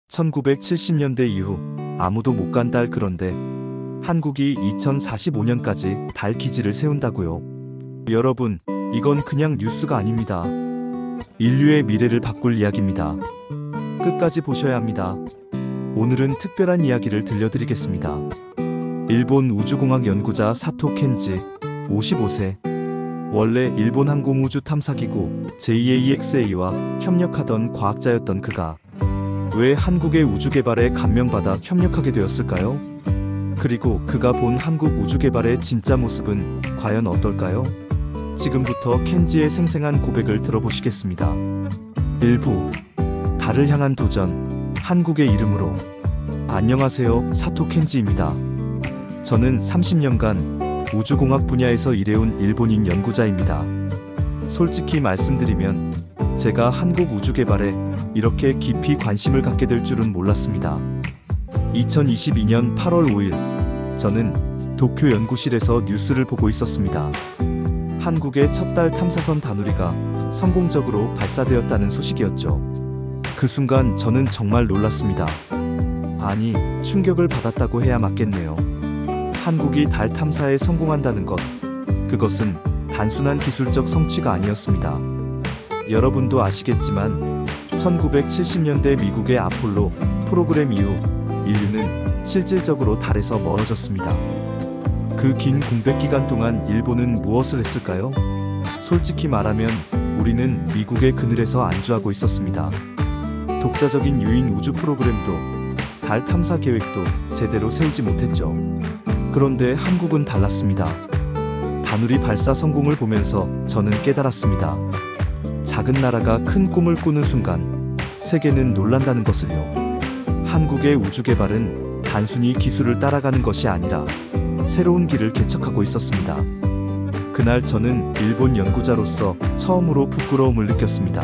1970년대 이후 아무도 못 간 달. 그런데 한국이 2045년까지 달 기지를 세운다고요. 여러분, 이건 그냥 뉴스가 아닙니다. 인류의 미래를 바꿀 이야기입니다. 끝까지 보셔야 합니다. 오늘은 특별한 이야기를 들려드리겠습니다. 일본 우주공학 연구자 사토 켄지, 55세. 원래 일본 항공우주탐사기구 JAXA와 협력하던 과학자였던 그가 왜 한국의 우주 개발에 감명받아 협력하게 되었을까요? 그리고 그가 본 한국 우주 개발의 진짜 모습은 과연 어떨까요? 지금부터 켄지의 생생한 고백을 들어보시겠습니다. 일부 달을 향한 도전, 한국의 이름으로. 안녕하세요, 사토 켄지입니다. 저는 30년간 우주공학 분야에서 일해온 일본인 연구자입니다. 솔직히 말씀드리면 제가 한국 우주 개발에 이렇게 깊이 관심을 갖게 될 줄은 몰랐습니다. 2022년 8월 5일, 저는 도쿄 연구실에서 뉴스를 보고 있었습니다. 한국의 첫 달 탐사선 다누리가 성공적으로 발사되었다는 소식이었죠. 그 순간 저는 정말 놀랐습니다. 아니, 충격을 받았다고 해야 맞겠네요. 한국이 달 탐사에 성공한다는 것, 그것은 단순한 기술적 성취가 아니었습니다. 여러분도 아시겠지만 1970년대 미국의 아폴로 프로그램 이후 인류는 실질적으로 달에서 멀어졌습니다. 그 긴 공백 기간 동안 일본은 무엇을 했을까요? 솔직히 말하면 우리는 미국의 그늘에서 안주하고 있었습니다. 독자적인 유인 우주 프로그램도 달 탐사 계획도 제대로 세우지 못했죠. 그런데 한국은 달랐습니다. 다누리 발사 성공을 보면서 저는 깨달았습니다. 작은 나라가 큰 꿈을 꾸는 순간 세계는 놀란다는 것을요. 한국의 우주 개발은 단순히 기술을 따라가는 것이 아니라 새로운 길을 개척하고 있었습니다. 그날 저는 일본 연구자로서 처음으로 부끄러움을 느꼈습니다.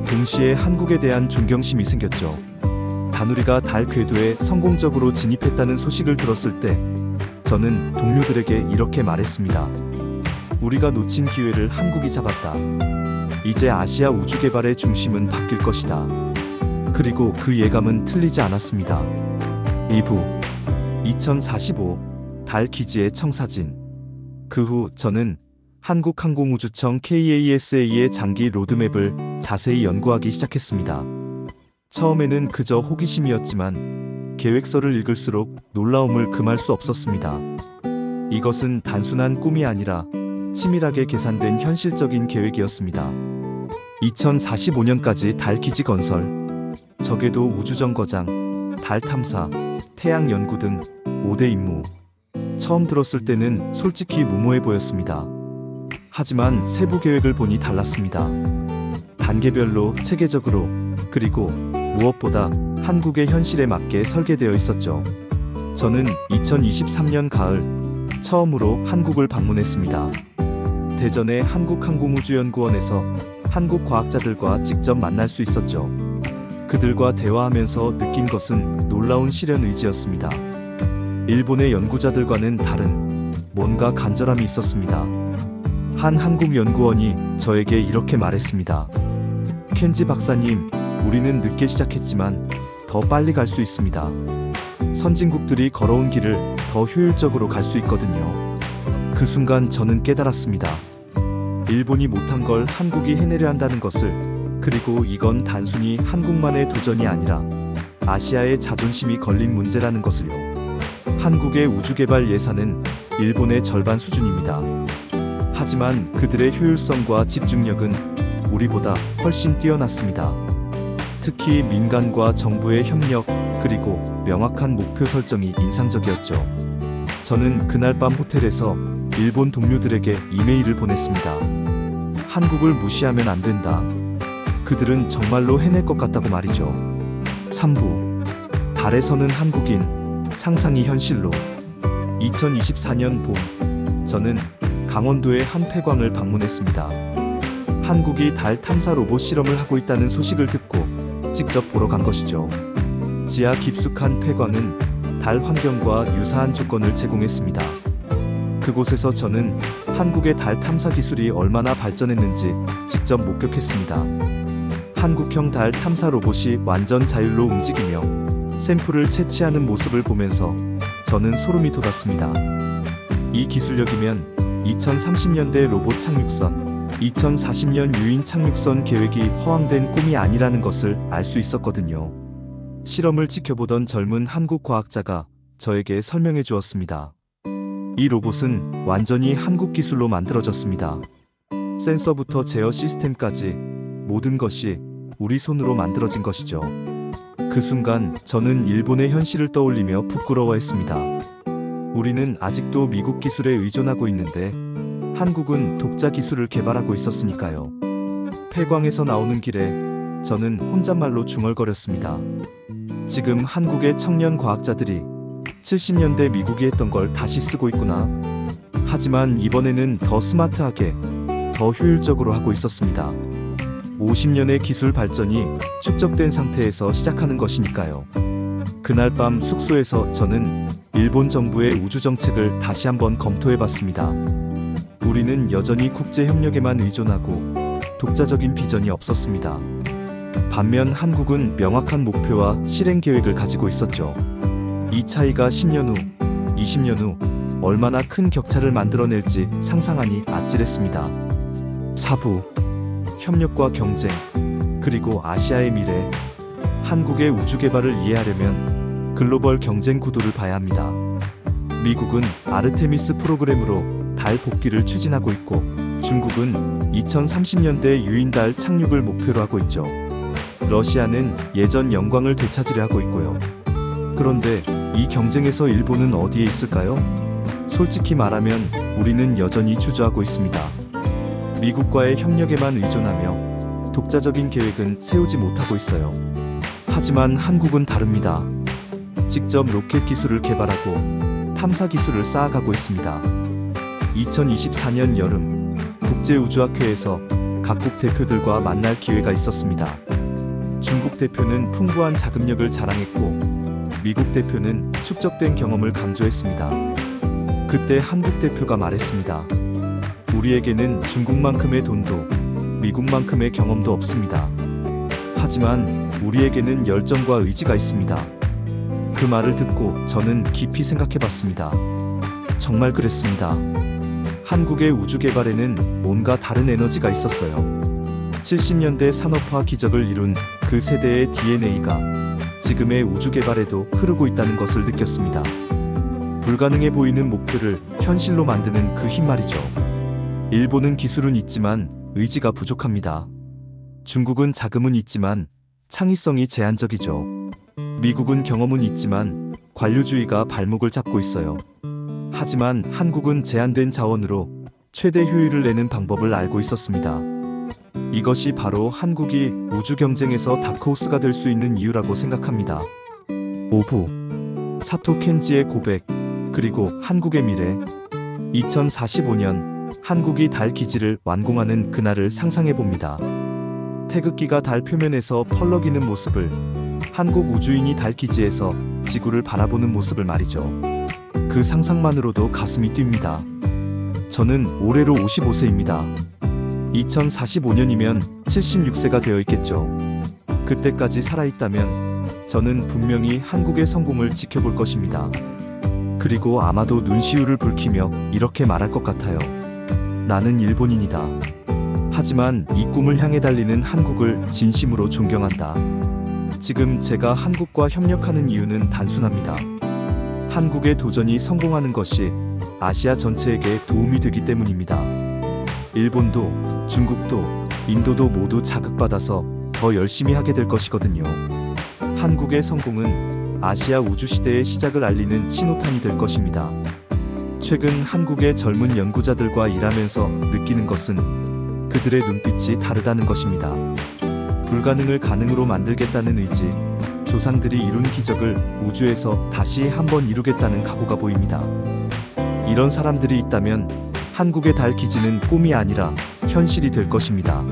동시에 한국에 대한 존경심이 생겼죠. 다누리가 달 궤도에 성공적으로 진입했다는 소식을 들었을 때 저는 동료들에게 이렇게 말했습니다. 우리가 놓친 기회를 한국이 잡았다. 이제 아시아 우주 개발의 중심은 바뀔 것이다. 그리고 그 예감은 틀리지 않았습니다. 2부 2045 달 기지의 청사진. 그 후 저는 한국항공우주청 KASA의 장기 로드맵을 자세히 연구하기 시작했습니다. 처음에는 그저 호기심이었지만 계획서를 읽을수록 놀라움을 금할 수 없었습니다. 이것은 단순한 꿈이 아니라 치밀하게 계산된 현실적인 계획이었습니다. 2045년까지 달 기지 건설, 적에도 우주정거장, 달 탐사, 태양 연구 등 5대 임무. 처음 들었을 때는 솔직히 무모해 보였습니다. 하지만 세부 계획을 보니 달랐습니다. 단계별로 체계적으로, 그리고 무엇보다 한국의 현실에 맞게 설계되어 있었죠. 저는 2023년 가을 처음으로 한국을 방문했습니다. 대전의 한국항공우주연구원에서 한국 과학자들과 직접 만날 수 있었죠. 그들과 대화하면서 느낀 것은 놀라운 실현 의지였습니다. 일본의 연구자들과는 다른 뭔가 간절함이 있었습니다. 한 한국 연구원이 저에게 이렇게 말했습니다. 켄지 박사님, 우리는 늦게 시작했지만 더 빨리 갈 수 있습니다. 선진국들이 걸어온 길을 더 효율적으로 갈 수 있거든요. 그 순간 저는 깨달았습니다. 일본이 못한 걸 한국이 해내려 한다는 것을, 그리고 이건 단순히 한국만의 도전이 아니라 아시아의 자존심이 걸린 문제라는 것을요. 한국의 우주개발 예산은 일본의 절반 수준입니다. 하지만 그들의 효율성과 집중력은 우리보다 훨씬 뛰어났습니다. 특히 민간과 정부의 협력, 그리고 명확한 목표 설정이 인상적이었죠. 저는 그날 밤 호텔에서 일본 동료들에게 이메일을 보냈습니다. 한국을 무시하면 안 된다. 그들은 정말로 해낼 것 같다고 말이죠. 3부 달에 서는 한국인, 상상이 현실로. 2024년 봄, 저는 강원도의 한 폐광을 방문했습니다. 한국이 달 탐사 로봇 실험을 하고 있다는 소식을 듣고 직접 보러 간 것이죠. 지하 깊숙한 폐광은 달 환경과 유사한 조건을 제공했습니다. 그곳에서 저는 한국의 달 탐사 기술이 얼마나 발전했는지 직접 목격했습니다. 한국형 달 탐사 로봇이 완전 자율로 움직이며 샘플을 채취하는 모습을 보면서 저는 소름이 돋았습니다. 이 기술력이면 2030년대 로봇 착륙선, 2040년 유인 착륙선 계획이 허황된 꿈이 아니라는 것을 알 수 있었거든요. 실험을 지켜보던 젊은 한국 과학자가 저에게 설명해 주었습니다. 이 로봇은 완전히 한국 기술로 만들어졌습니다. 센서부터 제어 시스템까지 모든 것이 우리 손으로 만들어진 것이죠. 그 순간 저는 일본의 현실을 떠올리며 부끄러워했습니다. 우리는 아직도 미국 기술에 의존하고 있는데 한국은 독자 기술을 개발하고 있었으니까요. 폐광에서 나오는 길에 저는 혼잣말로 중얼거렸습니다. 지금 한국의 청년 과학자들이 70년대 미국이 했던 걸 다시 쓰고 있구나. 하지만 이번에는 더 스마트하게, 더 효율적으로 하고 있었습니다. 50년의 기술 발전이 축적된 상태에서 시작하는 것이니까요. 그날 밤 숙소에서 저는 일본 정부의 우주 정책을 다시 한번 검토해봤습니다. 우리는 여전히 국제 협력에만 의존하고 독자적인 비전이 없었습니다. 반면 한국은 명확한 목표와 실행 계획을 가지고 있었죠. 이 차이가 10년 후, 20년 후 얼마나 큰 격차를 만들어낼지 상상하니 아찔했습니다. 4부 협력과 경쟁, 그리고 아시아의 미래. 한국의 우주 개발을 이해하려면 글로벌 경쟁 구도를 봐야 합니다. 미국은 아르테미스 프로그램으로 달 복귀를 추진하고 있고 중국은 2030년대 유인달 착륙을 목표로 하고 있죠. 러시아는 예전 영광을 되찾으려 하고 있고요. 그런데 이 경쟁에서 일본은 어디에 있을까요? 솔직히 말하면 우리는 여전히 주저하고 있습니다. 미국과의 협력에만 의존하며 독자적인 계획은 세우지 못하고 있어요. 하지만 한국은 다릅니다. 직접 로켓 기술을 개발하고 탐사 기술을 쌓아가고 있습니다. 2024년 여름 국제우주학회에서 각국 대표들과 만날 기회가 있었습니다. 중국 대표는 풍부한 자금력을 자랑했고 미국 대표는 축적된 경험을 강조했습니다. 그때 한국 대표가 말했습니다. 우리에게는 중국만큼의 돈도 미국만큼의 경험도 없습니다. 하지만 우리에게는 열정과 의지가 있습니다. 그 말을 듣고 저는 깊이 생각해봤습니다. 정말 그랬습니다. 한국의 우주 개발에는 뭔가 다른 에너지가 있었어요. 70년대 산업화 기적을 이룬 그 세대의 DNA가 지금의 우주 개발에도 흐르고 있다는 것을 느꼈습니다. 불가능해 보이는 목표를 현실로 만드는 그 힘 말이죠. 일본은 기술은 있지만 의지가 부족합니다. 중국은 자금은 있지만 창의성이 제한적이죠. 미국은 경험은 있지만 관료주의가 발목을 잡고 있어요. 하지만 한국은 제한된 자원으로 최대 효율을 내는 방법을 알고 있었습니다. 이것이 바로 한국이 우주 경쟁에서 다크호스가 될 수 있는 이유라고 생각합니다. 5부 사토 켄지의 고백, 그리고 한국의 미래. 2045년 한국이 달 기지를 완공하는 그날을 상상해봅니다. 태극기가 달 표면에서 펄럭이는 모습을, 한국 우주인이 달 기지에서 지구를 바라보는 모습을 말이죠. 그 상상만으로도 가슴이 뜁니다. 저는 올해로 55세입니다. 2045년이면 76세가 되어 있겠죠. 그때까지 살아있다면 저는 분명히 한국의 성공을 지켜볼 것입니다. 그리고 아마도 눈시울을 붉히며 이렇게 말할 것 같아요. 나는 일본인이다. 하지만 이 꿈을 향해 달리는 한국을 진심으로 존경한다. 지금 제가 한국과 협력하는 이유는 단순합니다. 한국의 도전이 성공하는 것이 아시아 전체에게 도움이 되기 때문입니다. 일본도, 중국도, 인도도 모두 자극받아서 더 열심히 하게 될 것이거든요. 한국의 성공은 아시아 우주시대의 시작을 알리는 신호탄이 될 것입니다. 최근 한국의 젊은 연구자들과 일하면서 느끼는 것은 그들의 눈빛이 다르다는 것입니다. 불가능을 가능으로 만들겠다는 의지, 조상들이 이룬 기적을 우주에서 다시 한번 이루겠다는 각오가 보입니다. 이런 사람들이 있다면 한국의 달 기지는 꿈이 아니라 현실이 될 것입니다.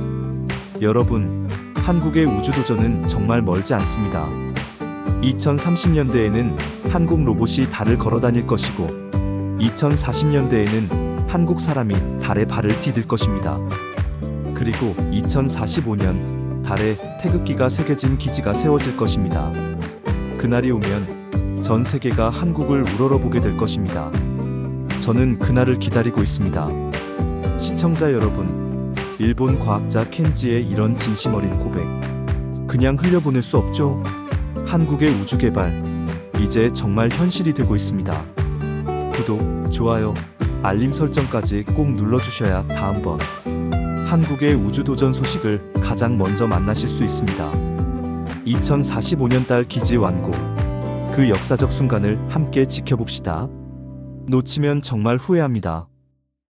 여러분, 한국의 우주도전은 정말 멀지 않습니다. 2030년대에는 한국 로봇이 달을 걸어 다닐 것이고 2040년대에는 한국 사람이 달에 발을 디딜 것입니다. 그리고 2045년 달에 태극기가 새겨진 기지가 세워질 것입니다. 그날이 오면 전 세계가 한국을 우러러보게 될 것입니다. 저는 그날을 기다리고 있습니다. 시청자 여러분, 일본 과학자 켄지의 이런 진심 어린 고백, 그냥 흘려보낼 수 없죠? 한국의 우주 개발, 이제 정말 현실이 되고 있습니다. 구독, 좋아요, 알림 설정까지 꼭 눌러주셔야 다음번 한국의 우주도전 소식을 가장 먼저 만나실 수 있습니다. 2045년 달 기지 완공, 그 역사적 순간을 함께 지켜봅시다. 놓치면 정말 후회합니다.